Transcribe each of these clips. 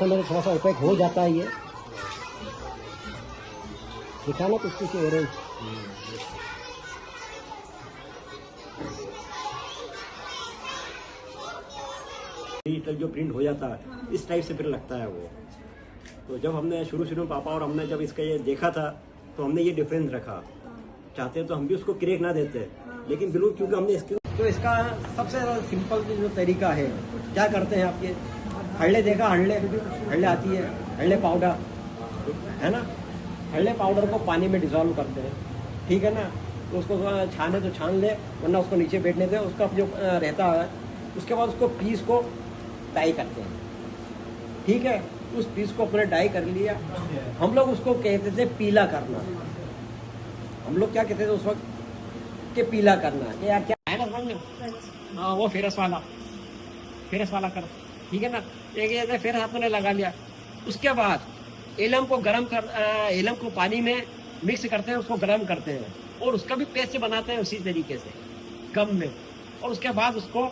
मेरे थोड़ा सा ओपेक हो जाता है ये दिखा ना कुछ ऑरेंज। डिजिटल जो प्रिंट हो जाता है इस टाइप से फिर लगता है वो। तो जब हमने शुरू में पापा और हमने जब इसका ये देखा था तो हमने ये डिफरेंस रखा। चाहते तो हम भी उसको क्रेक ना देते, लेकिन बिल्कुल क्योंकि हमने इसकी तो इसका सबसे सिंपल जो तरीका है क्या करते हैं आपके हल्ले देखा, हल्ले आती है, हल्ले पाउडर है ना, हल्ले पाउडर को पानी में डिसॉल्व करते हैं, ठीक है ना। तो उसको छाने तो छान ले, वरना उसको नीचे बैठने दे, उसका जो रहता है उसके बाद उसको पीस को डाई करते हैं, ठीक है। उस पीस को अपने डाई कर लिया, हम लोग उसको कहते थे पीला करना। हम लोग क्या कहते थे उस वक्त के पीला करना, कि यार क्या है ना समझ में, हाँ वो फेरस वाला कर, ठीक है ना। एक ऐसे फेरस आपने लगा लिया, उसके बाद एलम को पानी में मिक्स करते हैं, उसको गर्म करते हैं और उसका भी पेस्ट बनाते हैं उसी तरीके से गम में, और उसके बाद उसको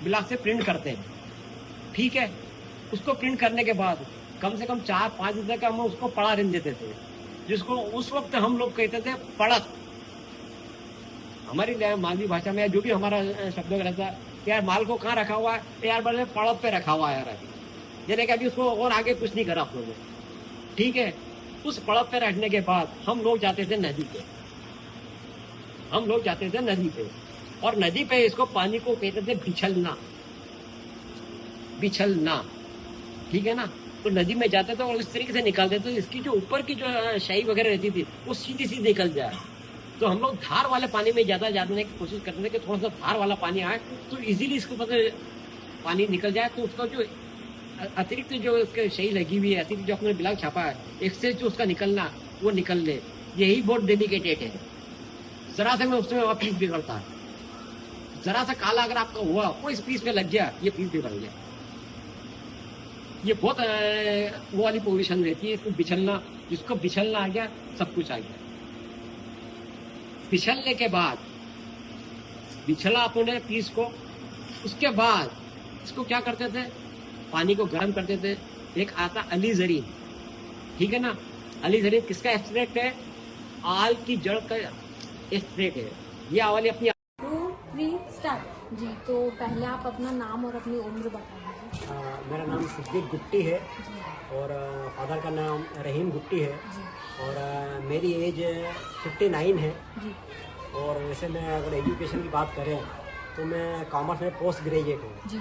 ब्लॉक से प्रिंट करते हैं, ठीक है। उसको प्रिंट करने के बाद कम से कम 4-5 दिन तक हम उसको पड़ा रहने देते थे, जिसको उस वक्त हम लोग कहते थे पड़त। हमारी मालवी भाषा में जो भी हमारा शब्दों का रहता है कि यार माल को कहाँ रखा हुआ है, यार बड़े पड़त पे रखा हुआ है यार, अभी यानी कि अभी उसको और आगे कुछ नहीं करा आप लोगों ने, ठीक है। उस पड़त पे रखने के बाद हम लोग जाते थे नदी पे, और नदी पे इसको पानी को कहते थे बिछलना, ठीक है ना। तो नदी में जाते थे और इस तरीके से निकालते थे, इसकी जो ऊपर की जो शाही वगैरह रहती थी वो सीधी निकल जाए। तो हम लोग धार वाले पानी में ज्यादा जाने की कोशिश करते थे कि थोड़ा सा धार वाला पानी आए तो इजीली इसके ऊपर पानी निकल जाए, तो उसका जो अतिरिक्त जो उसके सही लगी हुई है, अतिरिक्त जो अपने ब्लॉक छापा है, एक्सेस जो उसका निकलना वो निकल ले। यही बहुत डेलिकेटेड है। जरा से में उसमें वहाँ पीस बिगड़ता है, जरा सा काला अगर आपका हुआ वो इस पीस में लग गया, ये पीस बिगड़ गया। ये बहुत वो वाली पोजीशन रहती है, इसको बिछलना, जिसको बिछलना आ गया सब कुछ आ गया। बिछलने के बाद बिछला अपने पीस को, उसके बाद इसको क्या करते थे, पानी को गर्म करते थे। एक आता अलीजरीन, ठीक है ना। अलीजरीन किसका एक्सट्रैक्ट है, आल की जड़ का एक्सट्रैक्ट है। ये वाली अपनी 2, 3 स्टार्ट जी। तो पहले आप अपना नाम और अपनी उम्र बताइए। मेरा नाम सिद्दीक गुट्टी है और फादर का नाम रहीम गुट्टी है और मेरी एज 59 है जी। और वैसे मैं अगर एजुकेशन की बात करें तो मैं कॉमर्स में पोस्ट ग्रेजुएट हूँ जी।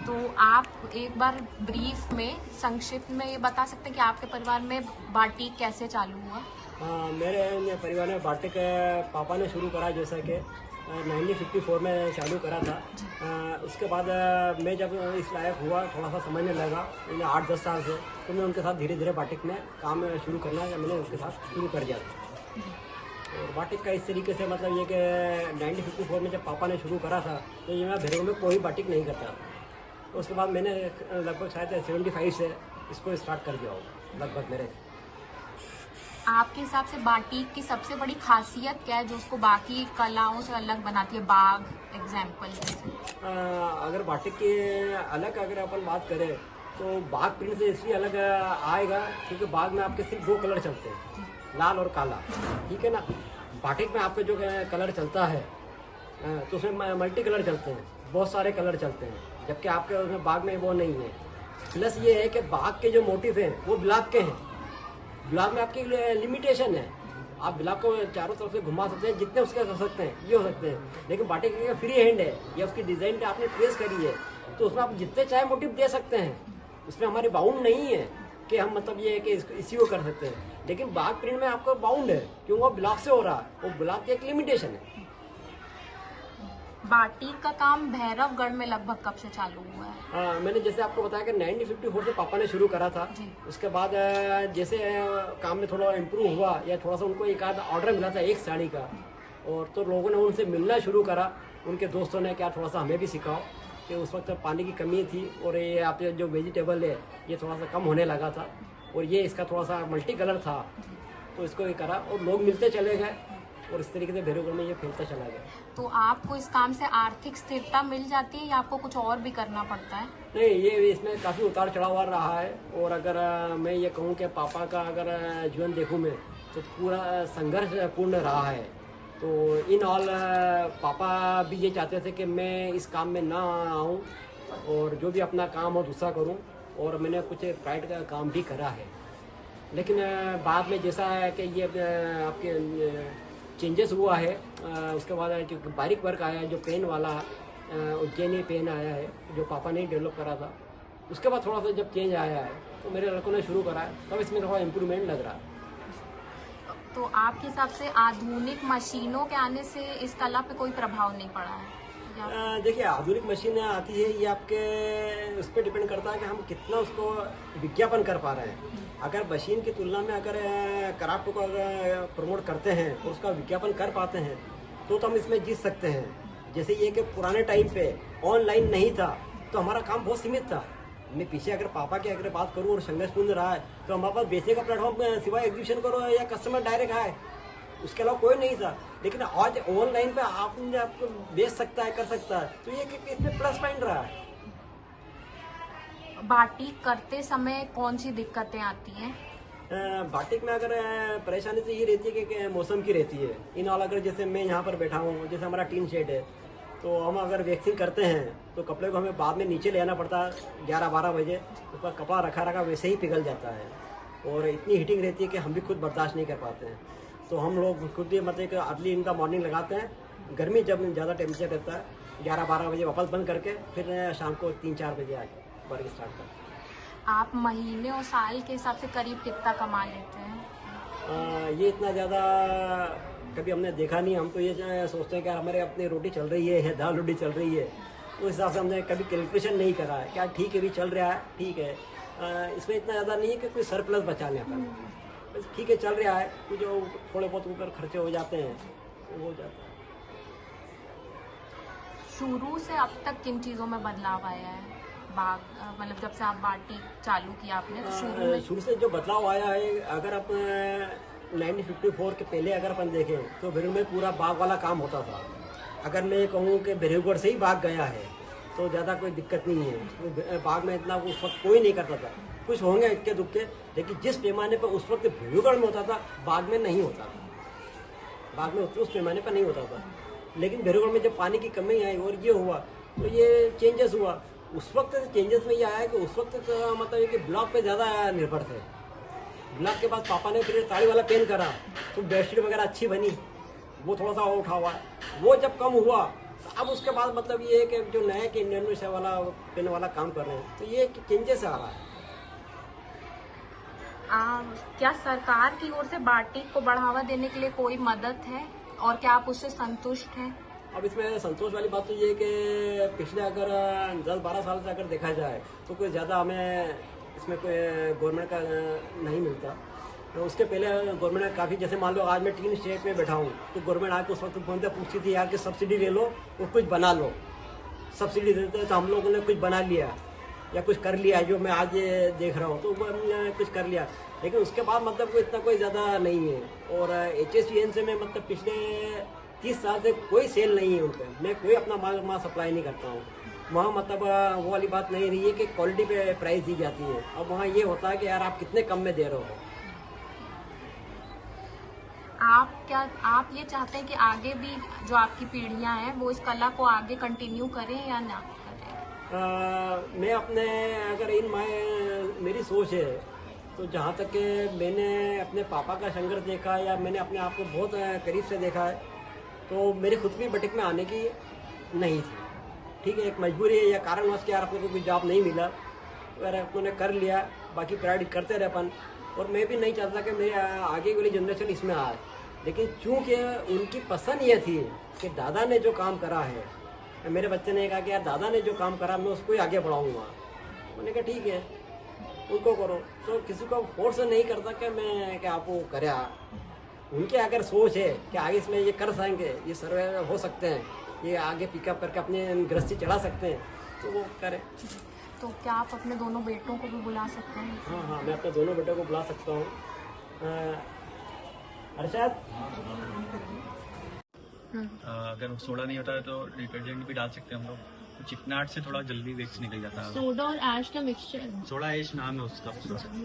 तो आप एक बार ब्रीफ में संक्षिप्त में ये बता सकते हैं कि आपके परिवार में बाटिक कैसे चालू हुआ? मेरे परिवार में बाटिक पापा ने शुरू करा, जैसा कि 1954 में चालू करा था। उसके बाद मैं जब इस लायक हुआ, थोड़ा सा समझने लगा 8-10 साल से, तो मैं उनके साथ धीरे धीरे बाटिक में काम शुरू करना मैंने उनके साथ शुरू कर दिया। और बाटिक का इस तरीके से मतलब ये कि 1954 में जब पापा ने शुरू करा था तो ये मैं भैरव में कोई बाटिक नहीं करता। तो उसके बाद मैंने लगभग शायद 75 से इसको स्टार्ट कर दिया होगा लगभग मेरे। आपके हिसाब से बाटिक की सबसे बड़ी खासियत क्या है जो उसको बाकी कलाओं से अलग बनाती है? बाग एग्जाम्पल अगर बाटिक की अलग अगर अपन बात करें तो बाग प्रिंट से इसलिए अलग आएगा क्योंकि बाग में आपके सिर्फ 2 कलर चलते हैं, लाल और काला, ठीक है ना। बाटिक में आपका जो कलर चलता है तो उसमें मल्टी कलर चलते हैं, बहुत सारे कलर चलते हैं, जबकि आपके उसमें बाग में वो नहीं है। प्लस ये है कि बाग के जो मोटिव हैं वो ब्लॉक के हैं। ब्लॉक में आपकी लिमिटेशन है, आप ब्लॉक को चारों तरफ से घुमा सकते हैं, जितने उसके कर सकते हैं ये हो सकते हैं। लेकिन बाटिक का फ्री हैंड है, ये उसकी डिजाइन पे आपने ट्रेस करी है तो उसमें आप जितने चाहे मोटिव दे सकते हैं। उसमें हमारी बाउंड नहीं है कि हम मतलब ये है कि इसी को कर सकते हैं। लेकिन बाग प्रिंट में आपको बाउंड है क्यों, वो ब्लॉक से हो रहा है, वो ब्लॉक की एक लिमिटेशन है। बाटिक का काम भैरवगढ़ में लगभग कब से चालू हुआ है? मैंने जैसे आपको बताया कि 1954 से पापा ने शुरू करा था। उसके बाद जैसे काम में थोड़ा इम्प्रूव हुआ या थोड़ा सा उनको एक आध ऑर्डर मिला था एक साड़ी का, और तो लोगों ने उनसे मिलना शुरू करा। उनके दोस्तों ने क्या थोड़ा सा हमें भी सिखाओ कि उस वक्त पानी की कमी थी और ये आप जो वेजिटेबल है ये थोड़ा सा कम होने लगा था और ये इसका थोड़ा सा मल्टी कलर था, तो इसको ये करा और लोग मिलते चले गए और इस तरीके से भैरवगढ़ में ये फैलता चला गया। तो आपको इस काम से आर्थिक स्थिरता मिल जाती है या आपको कुछ और भी करना पड़ता है? नहीं, ये इसमें काफ़ी उतार चढ़ाव रहा है। और अगर मैं ये कहूँ कि पापा का अगर जीवन देखूँ मैं, तो पूरा संघर्षपूर्ण रहा है। तो इन ऑल पापा भी ये चाहते थे कि मैं इस काम में ना आऊँ और जो भी अपना काम हो दूसरा करूँ, और मैंने कुछ प्राइवेट का काम भी करा है। लेकिन बाद में जैसा है कि ये आपके चेंजेस हुआ है, उसके बाद जो बारीक वर्क आया है, जो पेन वाला उज्जैनी पेन आया है जो पापा ने डेवलप करा था, उसके बाद थोड़ा सा जब चेंज आया है तो मेरे लड़कों ने शुरू करा है, तब इसमें थोड़ा इम्प्रूवमेंट लग रहा है। तो आपके हिसाब से आधुनिक मशीनों के आने से इस कला पे कोई प्रभाव नहीं पड़ा है? देखिए, आधुनिक मशीनें आती है, ये आपके उस पर डिपेंड करता है कि हम कितना उसको विज्ञापन कर पा रहे हैं। अगर मशीन की तुलना में अगर क्राफ्ट को अगर प्रमोट करते हैं और उसका विज्ञापन कर पाते हैं तो हम इसमें जीत सकते हैं। जैसे ये कि पुराने टाइम पे ऑनलाइन नहीं था तो हमारा काम बहुत सीमित था। मैं पीछे अगर पापा की अगर बात करूँ और संघर्षपूर्ण रहा है तो हमारे पास बेचने का प्लेटफॉर्म सिवाय एग्जीबिशन करो या कस्टमर डायरेक्ट आए, उसके अलावा कोई नहीं था। लेकिन आज ऑनलाइन पे आपको बेच सकता है, कर सकता है, तो ये इसमें प्लस पॉइंट रहा है। बाटिक करते समय कौन सी दिक्कतें आती हैं? बाटिक में अगर परेशानी तो ये रहती है कि मौसम की रहती है। इन ऑल अगर जैसे मैं यहाँ पर बैठा हूँ, जैसे हमारा टीन शेड है, तो हम अगर वैक्सिंग करते हैं तो कपड़े को हमें बाद में नीचे ले आना पड़ता है 11-12 बजे, ऊपर कपड़ा रखा वैसे ही पिघल जाता है और इतनी हीटिंग रहती है कि हम भी खुद बर्दाश्त नहीं कर पाते हैं। तो हम लोग खुद भी मतलब अर्ली इन द मॉर्निंग लगाते हैं, गर्मी जब ज़्यादा टेम्परेचर रहता है 11-12 बजे वापस बंद करके फिर शाम को 3-4 बजे आके वर्क स्टार्ट करते हैं। आप महीने और साल के हिसाब से करीब कितना कमा लेते हैं? ये इतना ज़्यादा कभी हमने देखा नहीं। हम तो ये सोचते हैं कि हमारे अपनी रोटी चल रही है, दाल रोटी चल रही है, उस हिसाब से हमने कभी कैलकुलेशन नहीं करा है। क्या ठीक है, भी चल रहा है, ठीक है, इसमें इतना ज़्यादा नहीं है कि कोई सरप्लस बचाने का, बस ठीक है चल रहा है। कुछ जो थोड़े बहुत ऊपर खर्चे हो जाते हैं तो हो जाता है। शुरू से अब तक किन चीज़ों में बदलाव आया है? मतलब जब से आप बाटिक चालू किया आपने, तो शुरू से जो बदलाव आया है, अगर आप 1954 के पहले अगर अपन देखें तो भैरव में पूरा बाग वाला काम होता था। अगर मैं कहूँ कि भैरवगढ़ से ही बाग गया है तो ज़्यादा कोई दिक्कत नहीं है। बाग में इतना उस वक्त कोई नहीं करता था, कुछ होंगे इक्के दुक्के, लेकिन जिस पैमाने पर उस वक्त भैरवगढ़ में होता था बाग में नहीं होता था। बाग में उस पैमाने पर नहीं होता था। लेकिन भैरवगढ़ में जब पानी की कमी आई और ये हुआ तो ये चेंजेस हुआ। उस वक्त चेंजेस में ये आया कि उस वक्त तो मतलब कि ब्लॉक पे ज़्यादा निर्भर थे। ब्लॉक के बाद पापा ने फिर ताड़ी वाला पेन करा तो बेडशीट वगैरह अच्छी बनी, वो थोड़ा सा उठा हुआ। वो जब कम हुआ तो अब उसके बाद मतलब ये है कि जो नया के इंडियन वाला पेन वाला काम कर रहे हैं तो ये चेंजेस आ रहा है। क्या सरकार की ओर से बाटिक को बढ़ावा देने के लिए कोई मदद है और क्या आप उससे संतुष्ट हैं? अब इसमें संतोष वाली बात तो ये है कि पिछले अगर 10-12 साल से अगर देखा जाए तो कोई ज़्यादा हमें इसमें कोई गवर्नमेंट का नहीं मिलता। तो उसके पहले गवर्नमेंट ने काफ़ी, जैसे मान लो आज मैं टीन स्टेट में बैठा हूँ तो गवर्नमेंट आके उस वक्त फोन पे पूछती थी यार कि सब्सिडी ले लो और कुछ बना लो। सब्सिडी देते तो हम लोगों ने कुछ बना लिया या कुछ कर लिया, जो मैं आज देख रहा हूँ तो हमने कुछ कर लिया। लेकिन उसके बाद मतलब कोई इतना कोई ज़्यादा नहीं है। और HSTN से मैं मतलब पिछले 30 साल से कोई सेल नहीं है उनका। मैं कोई अपना माल सप्लाई नहीं करता हूँ वहाँ। मतलब वो वाली बात नहीं रही है कि क्वालिटी पे प्राइस दी जाती है। अब वहाँ ये होता है कि यार आप कितने कम में दे रहे हो। आप ये चाहते हैं कि आगे भी जो आपकी पीढ़ियां हैं वो इस कला को आगे कंटिन्यू करें या ना करें? मैं अपने अगर मेरी सोच है तो जहाँ तक कि मैंने अपने पापा का संघर्ष देखा या मैंने अपने आप को बहुत करीब से देखा है तो मेरी खुद भी बटिक में आने की नहीं थी। ठीक है, एक मजबूरी है या कारणवश के यार अपने को कोई जॉब नहीं मिला तो यार अपने कर लिया, बाकी प्रायोरिटी करते रहे अपन। और मैं भी नहीं चाहता कि मेरे आगे वाली जनरेशन इसमें आए। लेकिन चूँकि उनकी पसंद ये थी कि दादा ने जो काम करा है, मेरे बच्चे ने कहा कि यार दादा ने जो काम करा मैं उसको ही आगे बढ़ाऊँगा। मैंने कहा ठीक है उनको करो। तो किसी को फोर्स नहीं करता कि मैं कि आप वो करें। उनके अगर सोच है कि आगे इसमें ये कर सकेंगे, ये सर्वे हो सकते हैं, ये आगे पिकअप करके अपने गृहस्थी चला सकते हैं तो वो करें। तो क्या आप अपने दोनों बेटों को भी बुला सकते हैं? हाँ, मैं अपने दोनों बेटों को बुला सकता हूँ। अरशद अगर सोडा नहीं होता है तो डिटर्जेंट भी डाल सकते हैं हम लोग, तो चिकनाहट से थोड़ा जल्दी वैक्स निकल जाता है। सोडा और ऐश का मिक्सचर। सोडा ऐश नाम है उसका।